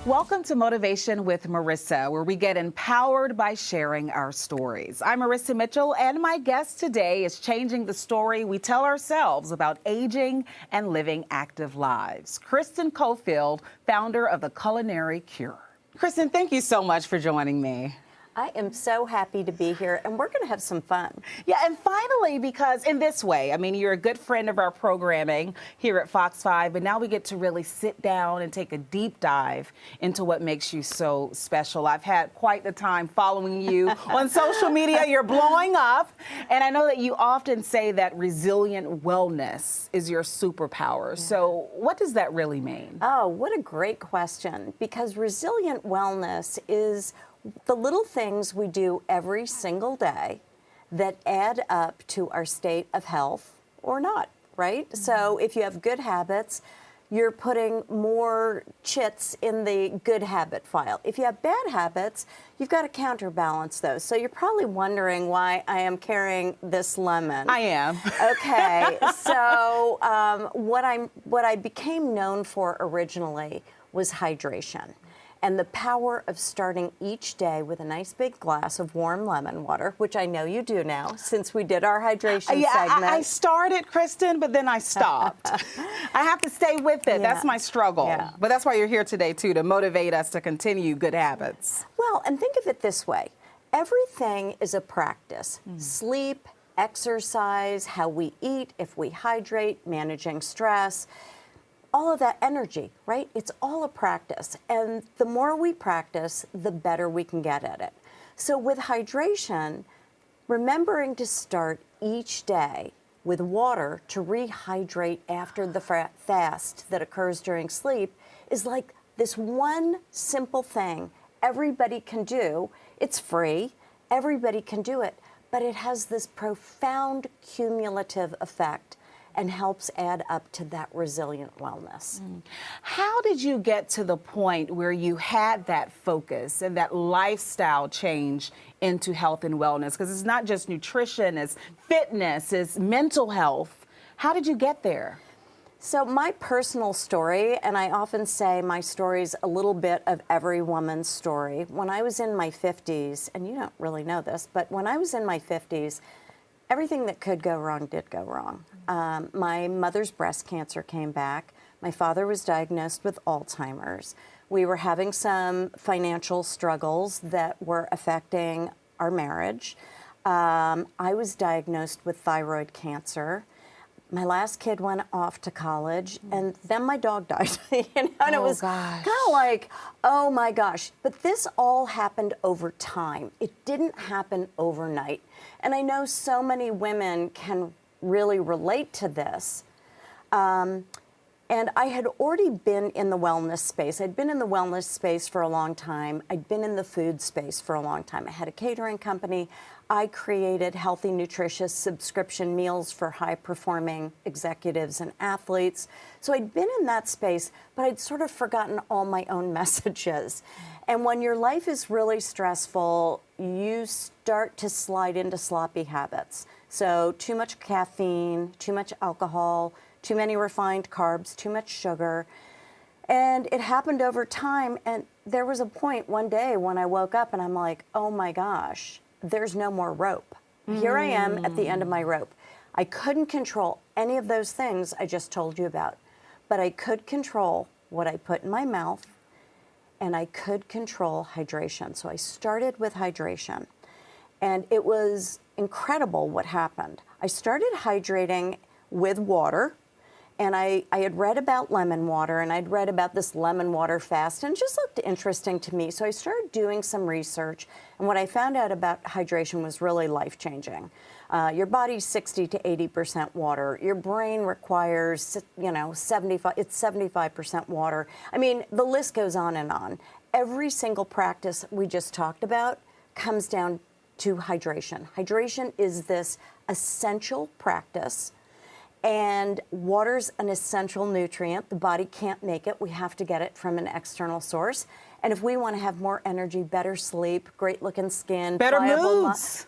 Welcome to Motivation with Marissa, where we get empowered by sharing our stories. I'm Marissa Mitchell, and my guest today is changing the story we tell ourselves about aging and living active lives. Kristen Coffield, founder of the Culinary Cure. Kristen, thank you so much for joining me. I am so happy to be here, and we're going to have some fun. Yeah, and finally, because in this way, I mean, you're a good friend of our programming here at Fox5, but now we get to really sit down and take a deep dive into what makes you so special. I've had quite the time following you on social media. You're blowing up, and I know that you often say that resilient wellness is your superpower. Yeah. So what does that really mean? Oh, what a great question, because resilient wellness is the little things we do every single day that add up to our state of health or not, right? Mm-hmm. So if you have good habits, you're putting more chits in the good habit file. If you have bad habits, you've got to counterbalance those. So you're probably wondering why I am carrying this lemon. I am. Okay, so what I became known for originally was hydration. And the power of starting each day with a nice big glass of warm lemon water, which I know you do now, since we did our hydration segment. I started, Kristen, but then I stopped. I have to stay with it. Yeah. That's my struggle. Yeah. But that's why you're here today, too, to motivate us to continue good habits. Well, and think of it this way. Everything is a practice. Sleep, exercise, how we eat, if we hydrate, managing stress. All of that energy, right? It's all a practice. And the more we practice, the better we can get at it. So with hydration, remembering to start each day with water to rehydrate after the fast that occurs during sleep is like this one simple thing everybody can do. It's free. Everybody can do it. But it has this profound cumulative effect and helps add up to that resilient wellness. How did you get to the point where you had that focus and that lifestyle change into health and wellness? Because it's not just nutrition, it's fitness, it's mental health. How did you get there? So my personal story, and I often say my story's a little bit of every woman's story. When I was in my 50s, and you don't really know this, but when I was in my 50s, everything that could go wrong did go wrong. My mother's breast cancer came back. My father was diagnosed with Alzheimer's. We were having some financial struggles that were affecting our marriage. I was diagnosed with thyroid cancer. My last kid went off to college, and then my dog died. And it was kind of like, oh my gosh. But this all happened over time. It didn't happen overnight. And I know so many women can really relate to this. And I had already been in the wellness space. I'd been in the wellness space for a long time. I'd been in the food space for a long time. I had a catering company. I created healthy, nutritious subscription meals for high-performing executives and athletes. So I'd been in that space, but I'd sort of forgotten all my own messages. And when your life is really stressful, you start to slide into sloppy habits. So too much caffeine, too much alcohol, too many refined carbs, too much sugar. And it happened over time. And there was a point one day when I woke up and I'm like, oh my gosh, there's no more rope. Here I am at the end of my rope. I couldn't control any of those things I just told you about, but I could control what I put in my mouth, and I could control hydration. So I started with hydration, and it was incredible what happened. I started hydrating with water, and I had read about lemon water, and I'd read about this lemon water fast, and it just looked interesting to me. So I started doing some research, and what I found out about hydration was really life-changing. Your body's 60 to 80% water. Your brain requires, 75% water. I mean, the list goes on and on. Every single practice we just talked about comes down to hydration. Hydration is this essential practice. And water's an essential nutrient. The body can't make it. We have to get it from an external source. And if we want to have more energy, better sleep, great-looking skin, better moods,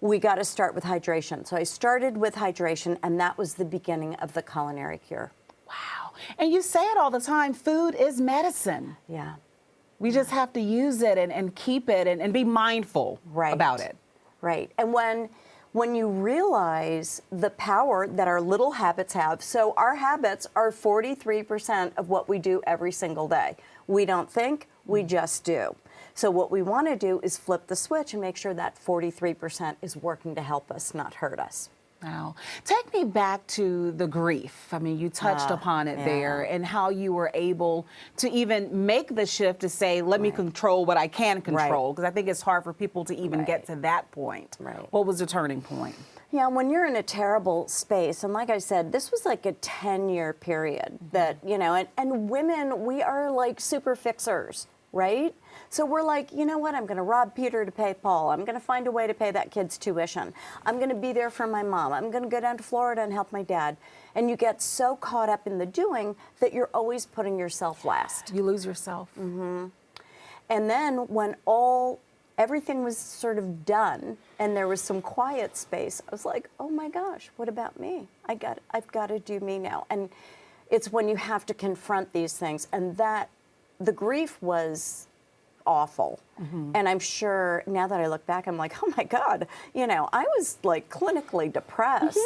we got to start with hydration. So I started with hydration, and that was the beginning of the Culinary Cure. Wow. And you say it all the time, food is medicine. Yeah. We just have to use it and keep it and be mindful about it. Right. And when you realize the power that our little habits have, so our habits are 43% of what we do every single day. We don't think, we just do. So what we want to do is flip the switch and make sure that 43% is working to help us, not hurt us. Wow. Take me back to the grief. I mean, you touched upon it there, and how you were able to even make the shift to say, let me control what I can control, because I think it's hard for people to even get to that point. What was the turning point? Yeah, when you're in a terrible space, and like I said, this was like a 10-year period that, you know, and women, we are like super fixers, right? So we're like, you know what, I'm going to rob Peter to pay Paul. I'm going to find a way to pay that kid's tuition. I'm going to be there for my mom. I'm going to go down to Florida and help my dad. And you get so caught up in the doing that you're always putting yourself last. You lose yourself. And then when everything was sort of done and there was some quiet space, I was like, oh my gosh, what about me? I've got to do me now. And it's when you have to confront these things, and that the grief was awful. And I'm sure now that I look back, I'm like, oh my God, you know, I was like clinically depressed.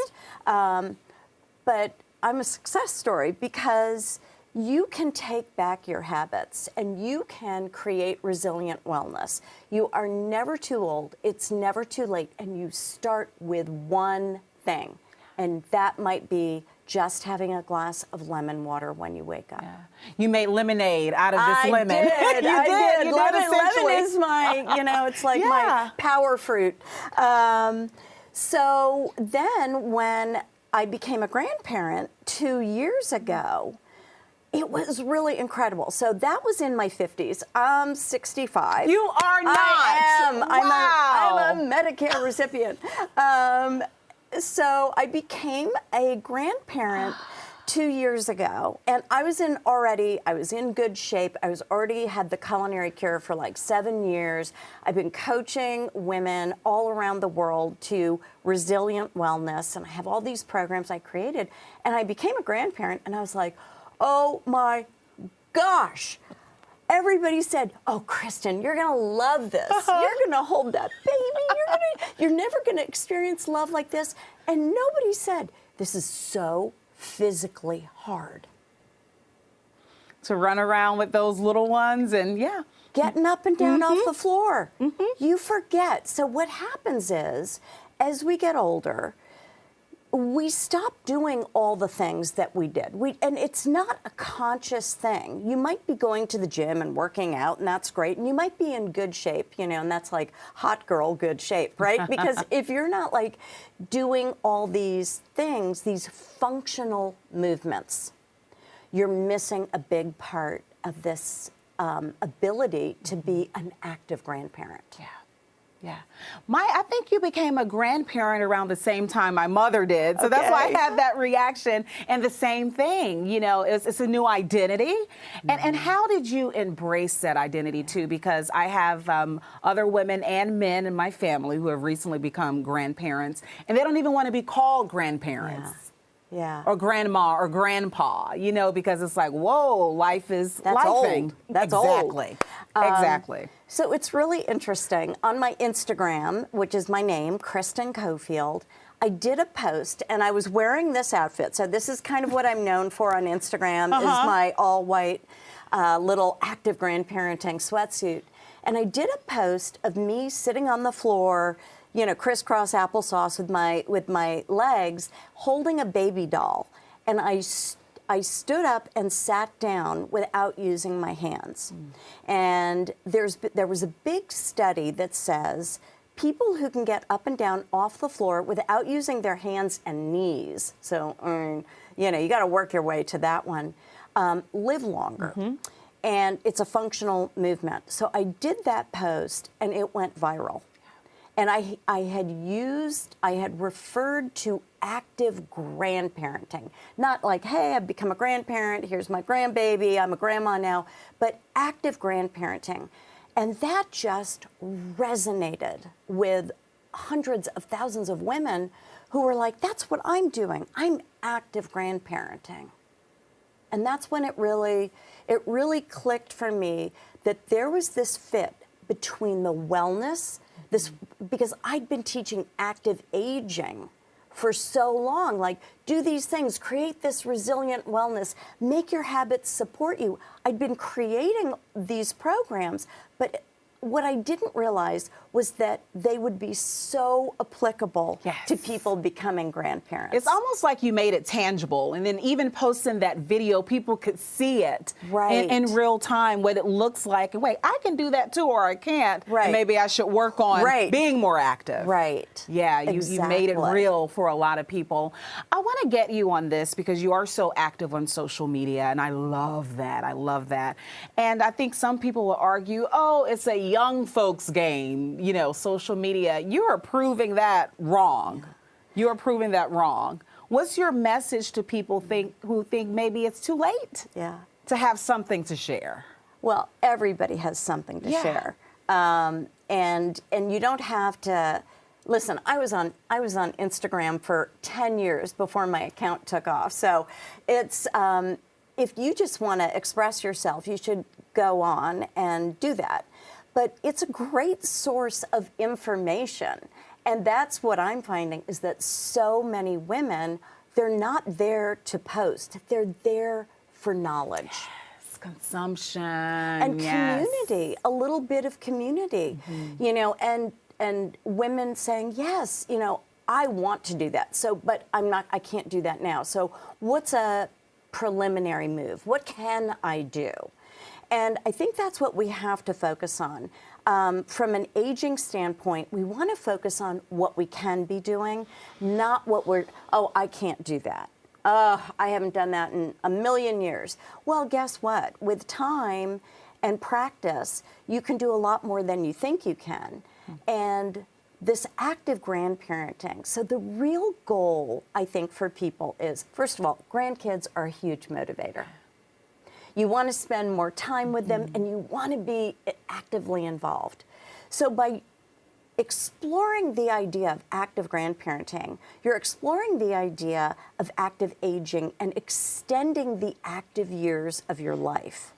But I'm a success story because you can take back your habits and you can create resilient wellness. You are never too old. It's never too late. And you start with one thing. And that might be just having a glass of lemon water when you wake up. Yeah. You made lemonade out of this lemon. I did. Lemon is my, you know, it's like Yeah. my power fruit. So then when I became a grandparent 2 years ago, it was really incredible. So that was in my 50s. I'm 65. You are not. I am. Wow. I'm a Medicare recipient. So I became a grandparent 2 years ago, and I was in good shape. I was already had the Culinary Cure for like 7 years. I've been coaching women all around the world to resilient wellness, and I have all these programs I created, and I became a grandparent, and I was like, oh my gosh. Everybody said, oh, Kristen, you're going to love this. You're going to hold that baby. You're never going to experience love like this. And nobody said, this is so physically hard. To run around with those little ones and, Getting up and down off the floor. You forget. So what happens is, as we get older, we stop doing all the things that we did. And it's not a conscious thing. You might be going to the gym and working out, and that's great. And you might be in good shape, you know, and that's like hot girl good shape, right? Because if you're not like doing all these things, these functional movements, you're missing a big part of this ability to be an active grandparent. Yeah. I think you became a grandparent around the same time my mother did. So that's why I had that reaction. And the same thing, you know, it's a new identity. And how did you embrace that identity too? Because I have other women and men in my family who have recently become grandparents, and they don't even want to be called grandparents. Or grandma or grandpa, you know, because it's like, whoa, life is lifing. That's exactly. old. Exactly. So it's really interesting. On my Instagram, which is my name, Kristen Coffield, I did a post, and I was wearing this outfit. So this is kind of what I'm known for on Instagram, is my all-white little active grandparenting sweatsuit. And I did a post of me sitting on the floor, you know, crisscross applesauce with my legs, holding a baby doll. And I stood up and sat down without using my hands. And there was a big study that says people who can get up and down off the floor without using their hands and knees, so, you know, you got to work your way to that one, live longer. And it's a functional movement. So I did that post, and it went viral. And I had referred to active grandparenting. Not like, hey, I've become a grandparent, here's my grandbaby, I'm a grandma now, but active grandparenting. And that just resonated with hundreds of thousands of women who were like, that's what I'm doing. I'm active grandparenting. And that's when it really clicked for me that there was this fit between the wellness, because I'd been teaching active aging for so long, like do these things, create this resilient wellness, make your habits support you. I'd been creating these programs, but what I didn't realize was that they would be so applicable to people becoming grandparents. It's almost like you made it tangible, and then even posting that video, people could see it in real time, what it looks like. And wait, I can do that too, or I can't. And maybe I should work on being more active. Yeah, you made it real for a lot of people. I want to get you on this because you are so active on social media, and I love that. I love that. And I think some people will argue, oh, it's a young folks game, you know, social media. You're proving that wrong. You're proving that wrong. What's your message to people who think maybe it's too late to have something to share? Well, everybody has something to share. And you don't have to listen. I was on Instagram for 10 years before my account took off. So it's if you just want to express yourself, you should go on and do that. But it's a great source of information. And that's what I'm finding, is that so many women, they're not there to post. They're there for knowledge. Yes, consumption. And community, a little bit of community, you know, and women saying, yes, you know, I want to do that. So, but I can't do that now. So what's a preliminary move? What can I do? And I think that's what we have to focus on. From an aging standpoint, we want to focus on what we can be doing, not what I can't do that. I haven't done that in a million years. Well, guess what? With time and practice, you can do a lot more than you think you can. And this active grandparenting. So the real goal, I think, for people is, first of all, grandkids are a huge motivator. You want to spend more time with them, and you want to be actively involved. So by exploring the idea of active grandparenting, you're exploring the idea of active aging and extending the active years of your life.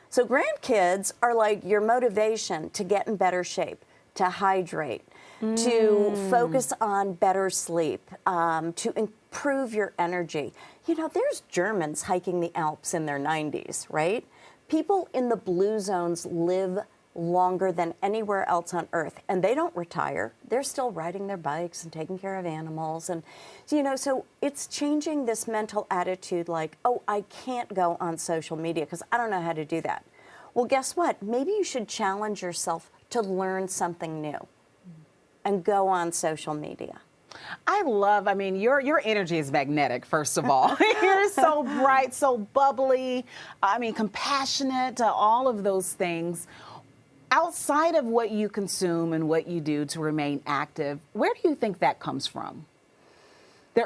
So grandkids are like your motivation to get in better shape, to hydrate, to focus on better sleep, to improve your energy. You know, there's Germans hiking the Alps in their 90s, right? People in the blue zones live longer than anywhere else on Earth, and they don't retire. They're still riding their bikes and taking care of animals. And, you know, so it's changing this mental attitude like, oh, I can't go on social media because I don't know how to do that. Well, guess what? Maybe you should challenge yourself to learn something new and go on social media. I mean, your energy is magnetic, first of all. You're so bright, so bubbly, I mean, compassionate, all of those things. Outside of what you consume and what you do to remain active, where do you think that comes from?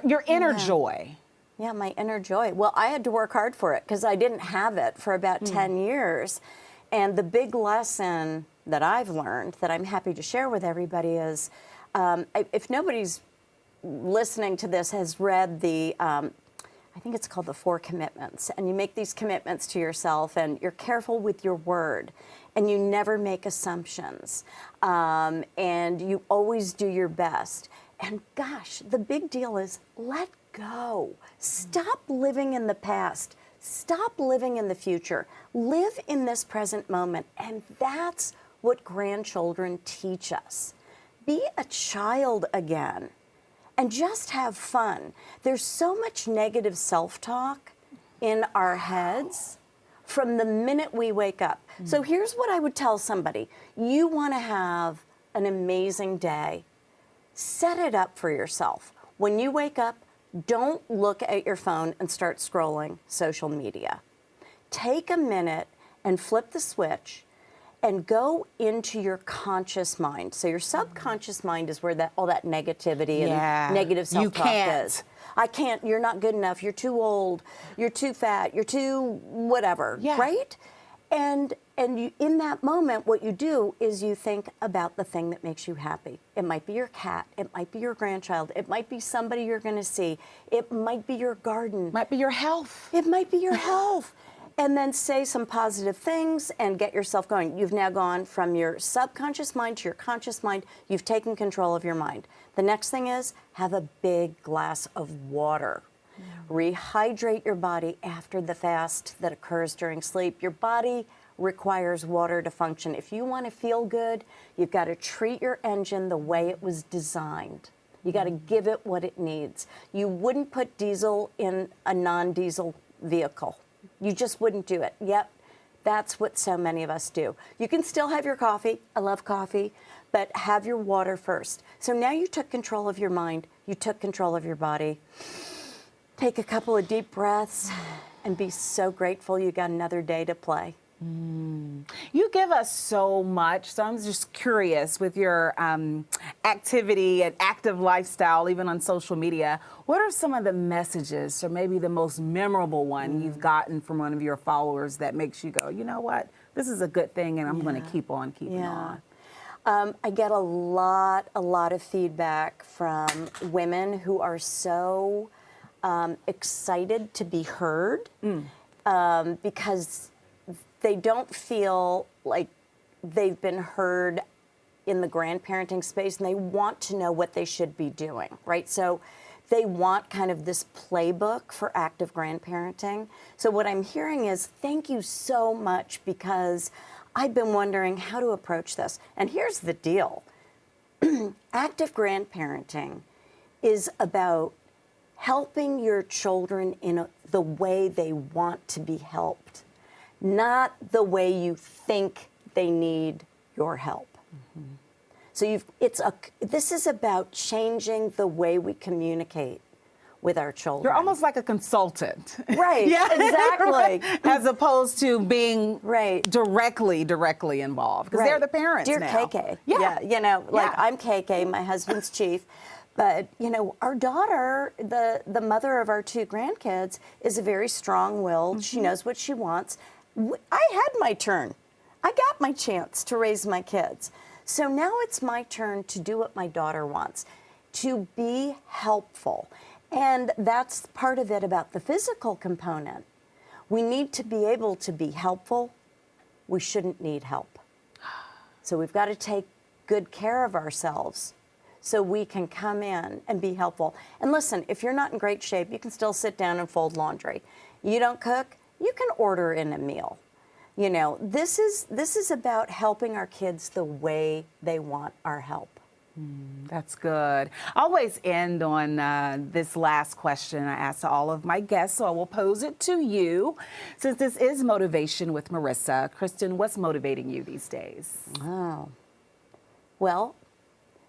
Your inner joy. Yeah, my inner joy. Well, I had to work hard for it because I didn't have it for about 10 years. And the big lesson that I've learned that I'm happy to share with everybody is, if nobody's listening to this has read the, I think it's called the 4 Commitments, and you make these commitments to yourself, and you're careful with your word, and you never make assumptions, and you always do your best. And gosh, the big deal is let go. Stop living in the past. Stop living in the future. Live in this present moment, and that's what grandchildren teach us. Be a child again. And just have fun. There's so much negative self-talk in our heads from the minute we wake up. So here's what I would tell somebody. You want to have an amazing day. Set it up for yourself. When you wake up, don't look at your phone and start scrolling social media. Take a minute and flip the switch and go into your conscious mind. So your subconscious mind is where all that negativity and negative self-talk is. I can't, you're not good enough, you're too old, you're too fat, you're too whatever, right? And in that moment, what you do is you think about the thing that makes you happy. It might be your cat. It might be your grandchild. It might be somebody you're going to see. It might be your garden. Might be your health. It might be your health. And then say some positive things and get yourself going. You've now gone from your subconscious mind to your conscious mind. You've taken control of your mind. The next thing is have a big glass of water. Rehydrate your body after the fast that occurs during sleep. Your body requires water to function. If you want to feel good, you've got to treat your engine the way it was designed. You got to give it what it needs. You wouldn't put diesel in a non-diesel vehicle. You just wouldn't do it. Yep, that's what so many of us do. You can still have your coffee. I love coffee. But have your water first. So now you took control of your mind. You took control of your body. Take a couple of deep breaths and be so grateful you got another day to play. You give us so much, so I'm just curious with your activity and active lifestyle, even on social media, what are some of the messages or maybe the most memorable one you've gotten from one of your followers that makes you go, you know what, this is a good thing and I'm going to keep on keeping on? I get a lot of feedback from women who are so excited to be heard because they don't feel like they've been heard in the grandparenting space, and they want to know what they should be doing, right? So they want kind of this playbook for active grandparenting. So what I'm hearing is, thank you so much, because I've been wondering how to approach this. And here's the deal. Active grandparenting is about helping your children in the way they want to be helped, not the way you think they need your help. So this is about changing the way we communicate with our children. You're almost like a consultant. Right, Yeah, exactly. As opposed to being directly involved, because they're the parents Dear now. KK. Yeah. You know, like I'm KK, my husband's chief. But, you know, our daughter, the mother of our two grandkids, is a very strong-willed. She knows what she wants. I had my turn. I got my chance to raise my kids. So now it's my turn to do what my daughter wants, to be helpful. And that's part of it about the physical component. We need to be able to be helpful. We shouldn't need help. So we've got to take good care of ourselves so we can come in and be helpful. And listen, if you're not in great shape, you can still sit down and fold laundry. You don't cook, you can order in a meal. You know, this is about helping our kids the way they want our help. That's good. I always end on this last question I ask to all of my guests, so I will pose it to you. Since this is Motivation with Marissa, Kristen, what's motivating you these days? Oh, well,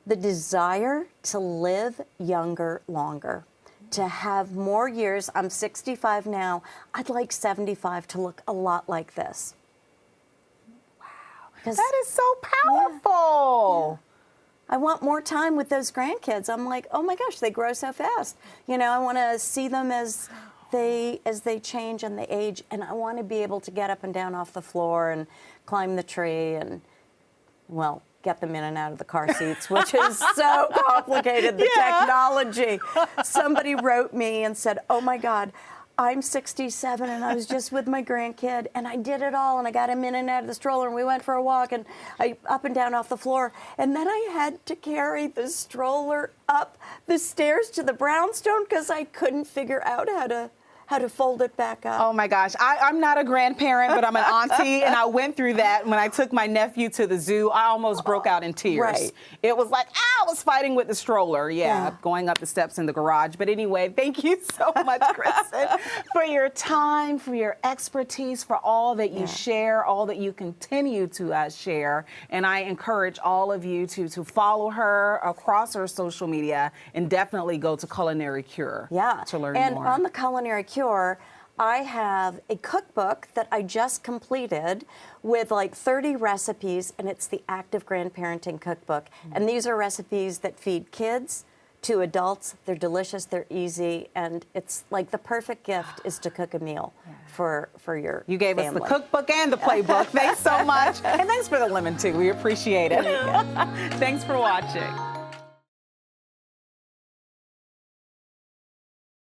the desire to live younger, longer, to have more years. I'm 65 now. I'd like 75 to look a lot like this. Wow. That is so powerful. Yeah. I want more time with those grandkids. I'm like, oh my gosh, they grow so fast. You know, I want to see them as they change and they age, and I want to be able to get up and down off the floor and climb the tree and, well, get them in and out of the car seats, which is so complicated, the technology. Somebody wrote me and said, oh my God, I'm 67 and I was just with my grandkid and I did it all, and I got him in and out of the stroller and we went for a walk and up and down off the floor, and then I had to carry the stroller up the stairs to the brownstone because I couldn't figure out how to fold it back up. Oh my gosh, I'm not a grandparent, but I'm an auntie, and I went through that when I took my nephew to the zoo. I almost broke out in tears. Right. It was like, I was fighting with the stroller, going up the steps in the garage. But anyway, thank you so much, Kristen, for your time, for your expertise, for all that you share, all that you continue to share. And I encourage all of you to follow her across her social media, and definitely go to Culinary Cure to learn more. And on the Culinary Cure, I have a cookbook that I just completed with like 30 recipes, and it's the Active Grandparenting Cookbook. And these are recipes that feed kids To adults, they're delicious, they're easy, and it's like the perfect gift is to cook a meal for your You gave us family. the cookbook and the playbook. Thanks so much. And thanks for the lemon, too. We appreciate it. Thanks for watching.